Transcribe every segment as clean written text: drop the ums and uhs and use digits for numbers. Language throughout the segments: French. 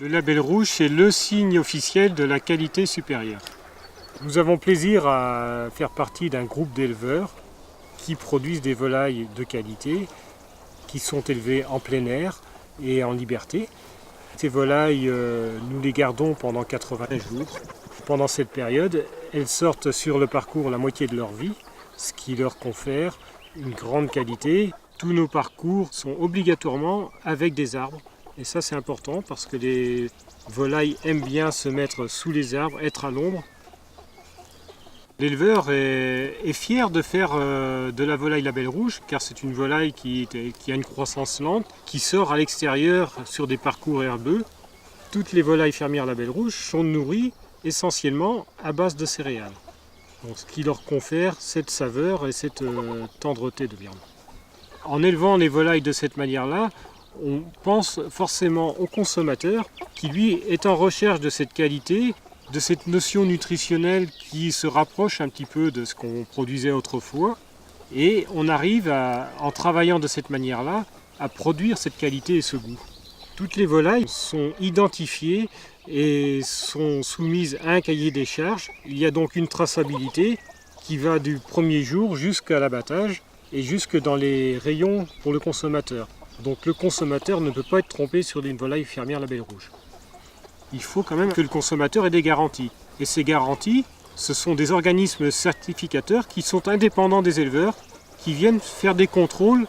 Le label rouge, c'est le signe officiel de la qualité supérieure. Nous avons plaisir à faire partie d'un groupe d'éleveurs qui produisent des volailles de qualité, qui sont élevées en plein air et en liberté. Ces volailles, nous les gardons pendant 80 jours. Pendant cette période, elles sortent sur le parcours la moitié de leur vie, ce qui leur confère une grande qualité. Tous nos parcours sont obligatoirement avec des arbres. Et ça, c'est important parce que les volailles aiment bien se mettre sous les arbres, être à l'ombre. L'éleveur est fier de faire de la volaille label rouge car c'est une volaille qui a une croissance lente, qui sort à l'extérieur sur des parcours herbeux. Toutes les volailles fermières label rouge sont nourries essentiellement à base de céréales, donc, ce qui leur confère cette saveur et cette tendreté de viande. En élevant les volailles de cette manière-là, on pense forcément au consommateur qui lui est en recherche de cette qualité, de cette notion nutritionnelle qui se rapproche un petit peu de ce qu'on produisait autrefois. Et on arrive, en travaillant de cette manière-là, à produire cette qualité et ce goût. Toutes les volailles sont identifiées et sont soumises à un cahier des charges. Il y a donc une traçabilité qui va du premier jour jusqu'à l'abattage et jusque dans les rayons pour le consommateur. Donc le consommateur ne peut pas être trompé sur une volaille fermière label rouge. Il faut quand même que le consommateur ait des garanties. Et ces garanties, ce sont des organismes certificateurs qui sont indépendants des éleveurs, qui viennent faire des contrôles.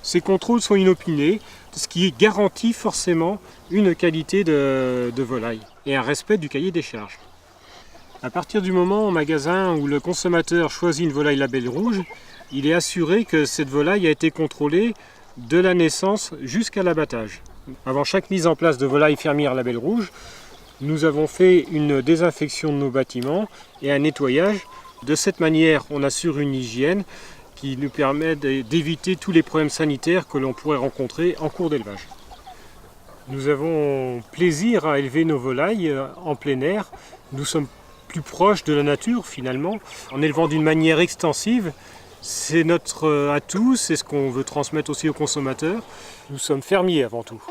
Ces contrôles sont inopinés, ce qui garantit forcément une qualité de volaille et un respect du cahier des charges. À partir du moment au magasin où le consommateur choisit une volaille label rouge, il est assuré que cette volaille a été contrôlée de la naissance jusqu'à l'abattage. Avant chaque mise en place de volaille fermière label rouge, nous avons fait une désinfection de nos bâtiments et un nettoyage. De cette manière, on assure une hygiène qui nous permet d'éviter tous les problèmes sanitaires que l'on pourrait rencontrer en cours d'élevage. Nous avons plaisir à élever nos volailles en plein air. Nous sommes plus proches de la nature finalement, en élevant d'une manière extensive. C'est notre atout, c'est ce qu'on veut transmettre aussi aux consommateurs. Nous sommes fermiers avant tout.